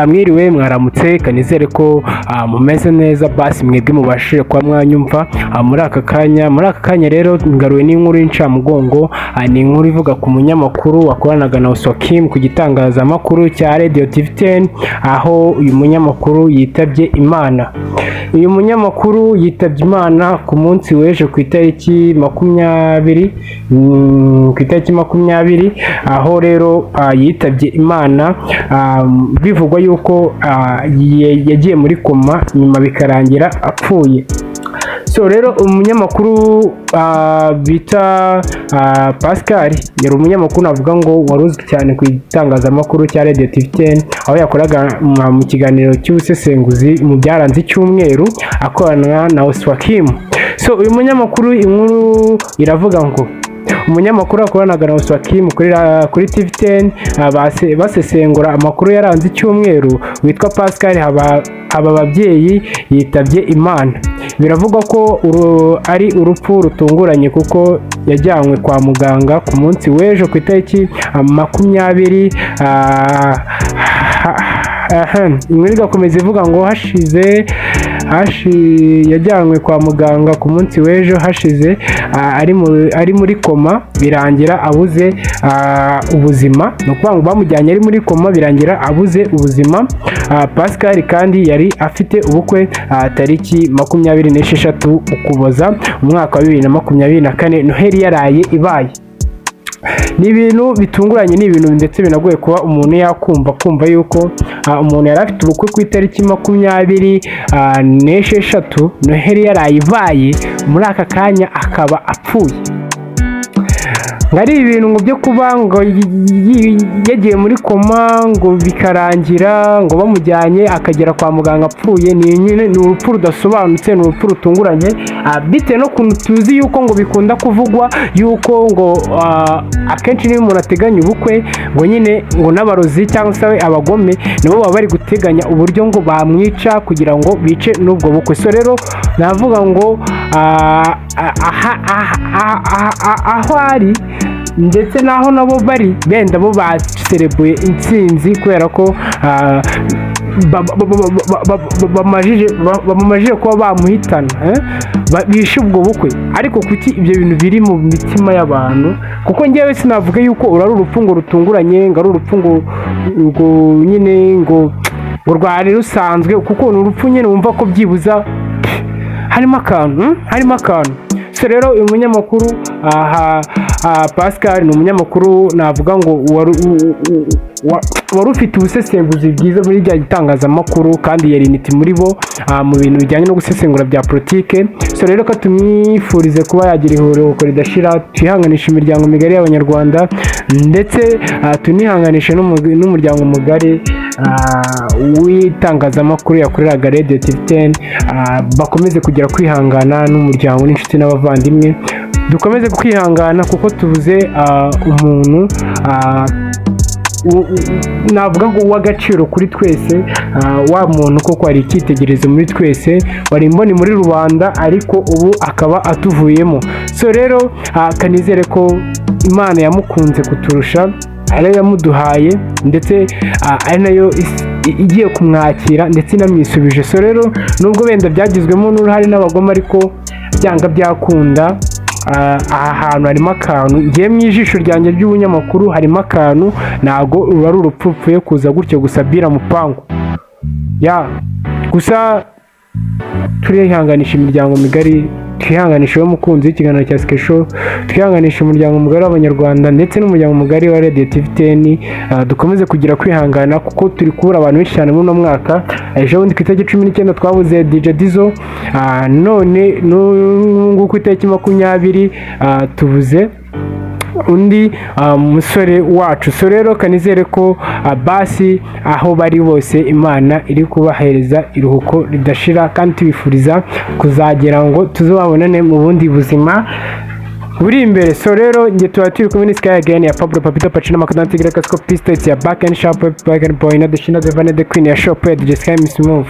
Mwiriwe mwaramutse, kanizere ko mumeze neza basi mwebwe mubashije kuba mwanyumva muri aka kanya rero ngaruwe n'inkuru y'incamugongo. Ni inkuru ivuga ku munyamakuru wakoranaga na Oswakim ku gitangazamakuru cya Radio TV10, aho uyu munyamakuru yitabye Imana. Uyu munyamakuru yitabye Imana ku munsi w'ejo ku itariki 20, aho rero yitabye Imana, bivugwa yuko yagiye muri koma nyuma bikarangira apfuye. So rero umunyamakuru bita Pascal yari umunyamakuru navuga ngo waruzwi cyane ku itangazamakuru cya Radio TV10, aho yakoraga mu kiganiro cy'ubusesenguzi mu byaranze icyumweru akorana na Oswakim. So uyu munyamakuru, inkuru iravuga ngo umunyamakuru akoranaga na Oswakim kuri TV10 basesengura amakuru yaranze icyumweru witwa Pascal Habababyeyi yitabye Imana. Biravugwa ko ari urupfu rutunguranye kuko yajyanywe kwa muganga ku munsi w'ejo ku itariki 20. Inkuru igakomeza ivuga ngo yajyanywe kwa muganga ku munsi w'ejo hashize ari muri koma birangira abuze ubuzima. No kuvuga ngo bamujyanye ari muri koma birangira abuze ubuzima. Pascal kandi yari afite ubukwe tariki 26 Ukuboza umwaka wa 2024, Noheli yaraye ibaye. Ni ibintu bitunguranye, ni ibintu ndetse binagoye kuba umuntu yakumva yuko umuntu yari afite ubukwe ku itariki 26 Noheli yaraye ibaye, muri aka kanya akaba apfuye. Ngari ibintu ngo byo kuba ngo yagiye muri koma ngo bikarangira ngo bamujyanye akagera kwa muganga apfuye, ni urupfu rudasobanutse, ni urupfu rutunguranye, bitewe no kuntu tuzi yuko ngo bikunda kuvugwa yuko ngo akenshi niba umuntu ateganya ubukwe ngo nyine ngo n'abarozi cyangwa se abagome nabo baba bari guteganya uburyo ngo bamwica kugira ngo bice n'ubwo bukwe. So rero navuga ngo aho ari ndetse naho nabo bari benda bo baserebuye intsinzi kubera ko bamajije kuba bamuhitana, bishe ubwo bukwe. Ariko kuki ibyo bintu biri mu mitima y'abantu? Kuko njyewe sinavuga yuko urari urupfu ngo rutunguranye, ngo ari urupfu ngo nyine ngo rwari rusanzwe, kuko ni urupfu nyine wumva ko byibuza harimo akantu. So rero uyu munyamakuru Pascal ni umunyamakuru navuga ngo wari ufite ubusesenguzi bwiza muri rya gitangazamakuru, kandi yari initi muri bo mu bintu bijyanye no gusesengura bya politike. So rero ko tumwifurize kuba yagira iruhuko ridashira, twihanganisha imiryango migari y'abanyarwanda ndetse tunihanganisha n'umuryango mugari w'itangazamakuru yakoreraga Radio TV10, bakomeze kugira kwihangana n'umuryango n'inshuti n'abavandimwe. Dukomeze kwihangana kuko tubuze umuntu navuga ngo w'agaciro kuri twese, wa muntu koko ari icyitegererezo muri twese, wari imboni muri rubanda, ariko ubu akaba atuvuyemo. So rero kanizere ko Imana yamukunze kuturusha, ari yamuduhaye ndetse ari nayo igiye kumwakira ndetse inamwisubije. So rero nubwo wenda byagizwemo n'uruhare n'abagome, ariko byanga byakunda aha hantu harimo akantu. Ngiye mu ijisho ryanjye ry'ubunyamakuru harimo akantu, ntago ari urupfu rupfuye kuza gutyo gusa bira mupangu gusa. Turihanganisha imiryango migari, twihanganisha uwo mukunzi w'ikiganiro cya Skesho, twihanganisha umuryango mugari w'abanyarwanda ndetse n'umuryango mugari wa Radio TV10. Dukomeze kugira kwihangana kuko turi kubura abantu benshi cyane muri uno mwaka. Ejo bundi ku itariki 19 twabuze DJ Dizzo, none n'ubu ku itariki 20 tubuze undi musore wacu. So rero kanizere ko basi aho bari bose Imana iri kubahereza iruhuko ridashira, kandi tubifuriza kuzagera ngo tuzabonane mu bundi buzima buri imbere. So rero nge turi kumwe ni Sky again ya Pablo Papito Pacino Makadante Greca Scope Pistol ya Back and Sharp Back and Boy na Deshina Devane the Queen ya Shop ya DJ Sky Miss Move.